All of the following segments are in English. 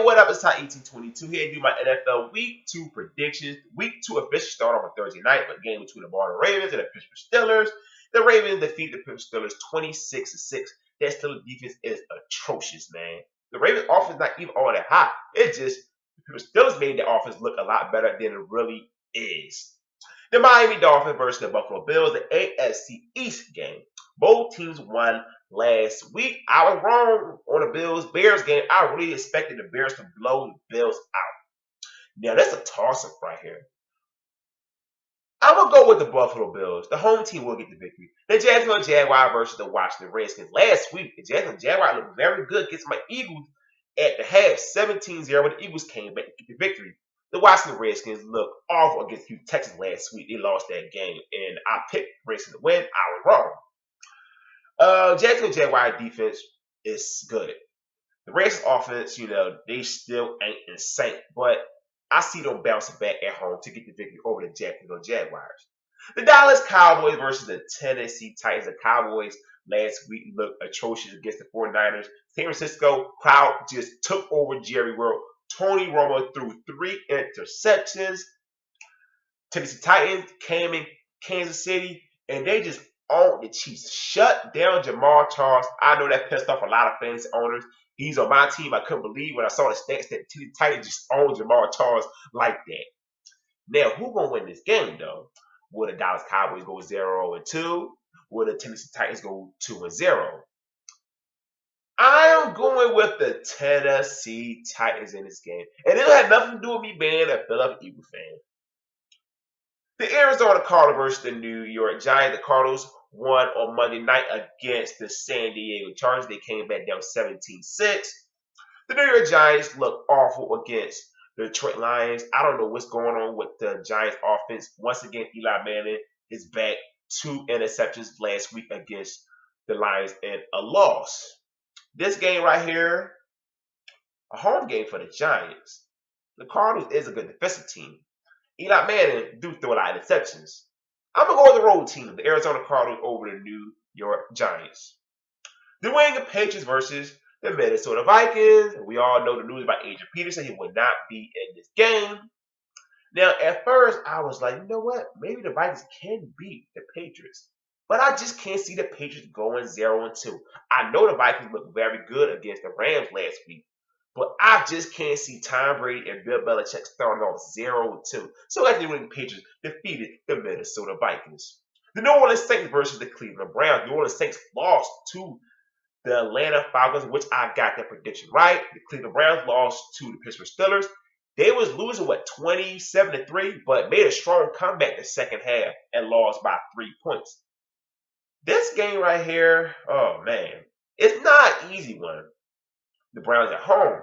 what up? It's Ty 1822 here to do my NFL Week 2 predictions. Week 2 officially started on Thursday night, but game between the Baltimore Ravens and the Pittsburgh Steelers. The Ravens defeat the Pittsburgh Steelers 26-6. That Steelers defense is atrocious, man. The Ravens offense not even all that hot. It's just the Pittsburgh Steelers made the offense look a lot better than it really is. The Miami Dolphins versus the Buffalo Bills, the AFC East game. Both teams won last week. I was wrong on the Bears game. I really expected the Bears to blow the Bills out. Now, that's a toss-up right here. I'm going to go with the Buffalo Bills. The home team will get the victory. The Jacksonville Jaguars versus the Washington Redskins. Last week, the Jacksonville Jaguars looked very good against my Eagles at the half, 17-0, but the Eagles came back to get the victory. The Washington Redskins looked awful against Houston Texans last week. They lost that game, and I picked Redskins to win. I was wrong. Jacksonville Jaguar defense is good. The Redskins offense, they still ain't in sync, but I see them bouncing back at home to get the victory over the Jacksonville Jaguars. The Dallas Cowboys versus the Tennessee Titans. The Cowboys last week looked atrocious against the 49ers. San Francisco crowd just took over Jerry World. Tony Romo threw 3 interceptions. Tennessee Titans came in Kansas City, and they just owned the Chiefs. Shut down Jamal Charles. I know that pissed off a lot of fantasy owners. He's on my team. I couldn't believe when I saw the stats that Tennessee Titans just owned Jamal Charles like that. Now, who's going to win this game, though? Will the Dallas Cowboys go 0-2? Will the Tennessee Titans go 2-0? I am going with the Tennessee Titans in this game. And it had nothing to do with me being a Philadelphia Eagles fan. The Arizona Cardinals versus the New York Giants. The Cardinals won on Monday night against the San Diego Chargers. They came back down 17-6. The New York Giants look awful against the Detroit Lions. I don't know what's going on with the Giants offense. Once again, Eli Manning is back. 2 interceptions last week against the Lions and a loss. This game right here, a home game for the Giants. The Cardinals is a good defensive team. Eli Manning do throw a lot of interceptions. I'm going to go with the road team, the Arizona Cardinals over the New York Giants. The New England Patriots versus the Minnesota Vikings. We all know the news about Adrian Peterson. He will not be in this game. Now, at first, I was like, you know what? Maybe the Vikings can beat the Patriots. But I just can't see the Patriots going 0-2. I know the Vikings looked very good against the Rams last week. But I just can't see Tom Brady and Bill Belichick starting off 0-2. So I think the Patriots defeated the Minnesota Vikings. The New Orleans Saints versus the Cleveland Browns. The New Orleans Saints lost to the Atlanta Falcons, which I got that prediction right. The Cleveland Browns lost to the Pittsburgh Steelers. They was losing, 27-3, but made a strong comeback the second half and lost by 3 points. This game right here, oh man, it's not an easy one. The Browns at home.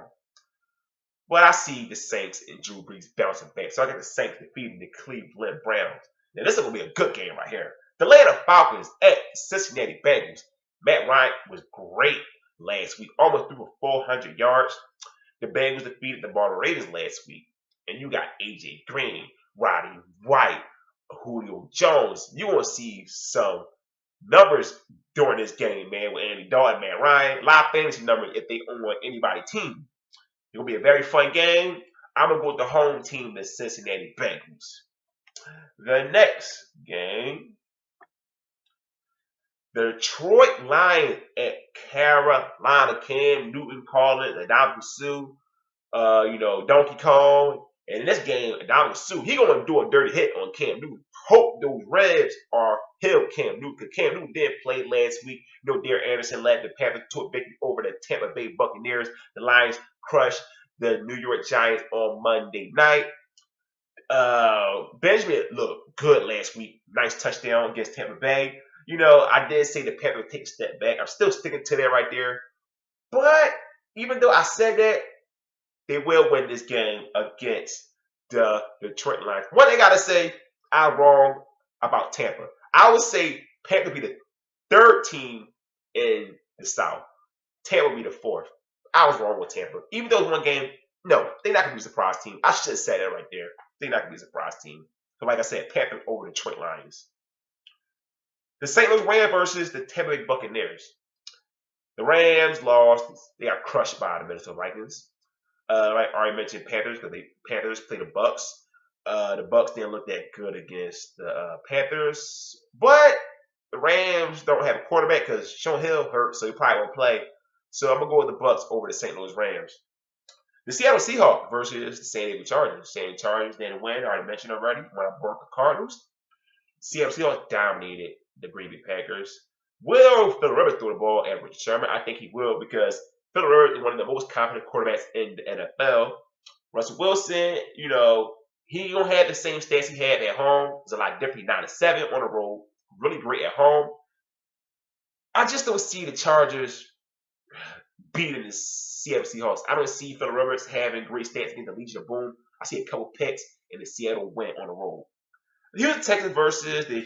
But I see the Saints and Drew Brees bouncing back. So I got the Saints defeating the Cleveland Browns. Now this is going to be a good game right here. The Atlanta Falcons at Cincinnati Bengals. Matt Ryan was great last week. Almost threw for 400 yards. The Bengals defeated the Baltimore Ravens last week. And you got A.J. Green, Roddy White, Julio Jones. You're going to see some numbers during this game, man, with Andy Dalton, Matt Ryan. A lot of fantasy numbers if they own anybody's team. It will be a very fun game. I'm going to go with the home team, the Cincinnati Bengals. The next game, the Detroit Lions at Carolina. Cam Newton calling Ndamukong Suh, Donkey Kong. And in this game, Ndamukong Suh, he going to do a dirty hit on Cam Newton. Hope those Reds are held Cam Newton, because Cam Newton didn't play last week. Derek Anderson led the Panthers to a victory over the Tampa Bay Buccaneers. The Lions crushed the New York Giants on Monday night. Benjamin looked good last week. Nice touchdown against Tampa Bay. I did say the Panthers would take a step back. I'm still sticking to that right there. But even though I said that, they will win this game against the Detroit Lions. One thing I got to say, I'm wrong about Tampa. I would say Panthers be the 3rd team in the South. Tampa will be the 4th. I was wrong with Tampa. Even though it's one game, no, they're not going to be a surprise team. I should have said that right there. They're not going to be a surprise team. So like I said, Panthers over the Detroit Lions. The St. Louis Rams versus the Tampa Bay Buccaneers. The Rams lost. They got crushed by the Minnesota Vikings. Like I already mentioned Panthers because the Panthers play the Bucks. The Bucks didn't look that good against the Panthers, but the Rams don't have a quarterback because Sean Hill hurt, so he probably won't play. So I'm gonna go with the Bucks over the St. Louis Rams. The Seattle Seahawks versus the San Diego Chargers. San Diego Chargers didn't win. I already mentioned already when I brought the Cardinals. Seattle Seahawks dominated the Green Bay Packers. Will Philip Rivers throw the ball at Richard Sherman? I think he will because Philip Rivers is one of the most confident quarterbacks in the NFL. Russell Wilson, he don't have the same stats he had at home. It's a lot different. 9-7 on the road. Really great at home. I just don't see the Chargers beating the Seattle Seahawks. I don't see Philip Rivers having great stats against the Legion of Boom. I see a couple picks and the Seattle win on the road. The Houston Texans versus the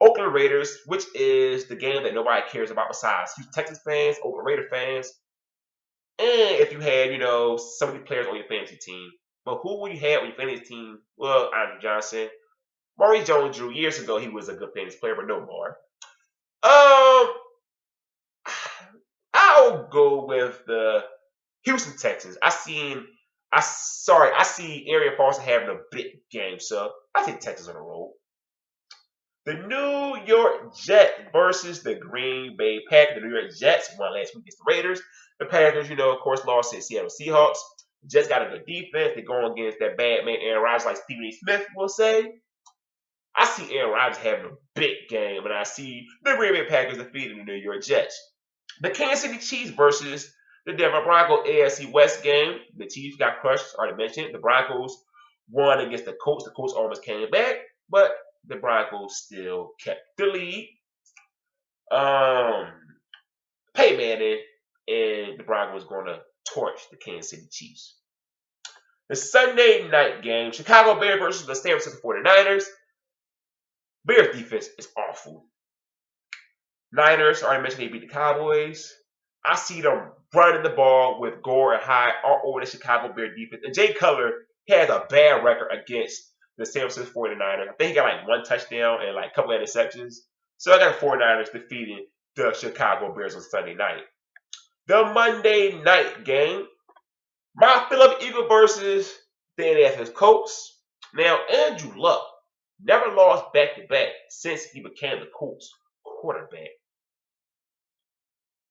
Oakland Raiders, which is the game that nobody cares about besides Houston Texans fans, Oakland Raider fans, and if you had, some of the players on your fantasy team. But who would you have on your fantasy team? Well, Andrew Johnson. Maurice Jones-Drew, years ago, he was a good fantasy player, but no more. I'll go with the Houston Texans. I see Arian Foster having a big game, so I think Texans on the road. The New York Jets versus the Green Bay Packers. The New York Jets won last week against the Raiders. The Packers, of course, lost to the Seattle Seahawks. The Jets got a good defense. They're going against that bad man Aaron Rodgers, like Stephen A. Smith will say. I see Aaron Rodgers having a big game, and I see the Green Bay Packers defeating the New York Jets. The Kansas City Chiefs versus the Denver Broncos AFC West game. The Chiefs got crushed, already mentioned. The Broncos won against the Colts. The Colts almost came back, but the Broncos still kept the lead. Peyton Manning and the Broncos going to torch the Kansas City Chiefs. The Sunday night game, Chicago Bears versus the San Francisco 49ers. Bears defense is awful. Niners, already mentioned they beat the Cowboys. I see them running the ball with Gore and Hyde all over the Chicago Bears defense. And Jay Cutler has a bad record against the San Francisco 49ers. I think he got like one touchdown and like a couple of interceptions. So I got the 49ers defeating the Chicago Bears on Sunday night. The Monday night game, my Philadelphia Eagles versus the Indianapolis Colts. Now, Andrew Luck never lost back-to-back since he became the Colts quarterback.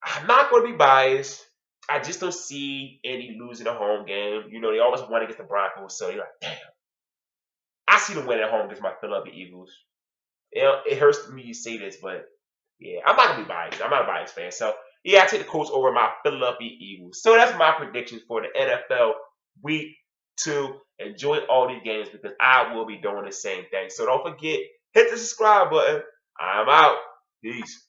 I'm not going to be biased. I just don't see Indy losing a home game. They always won against the Broncos, so you're like, damn. I see them winning at home against my Philadelphia Eagles. It hurts me to say this, but yeah, I'm not going to be biased. I'm not a biased fan. So, yeah, I take the Colts over my Philadelphia Eagles. So that's my predictions for the NFL Week 2. Enjoy all these games because I will be doing the same thing. So don't forget, hit the subscribe button. I'm out. Peace.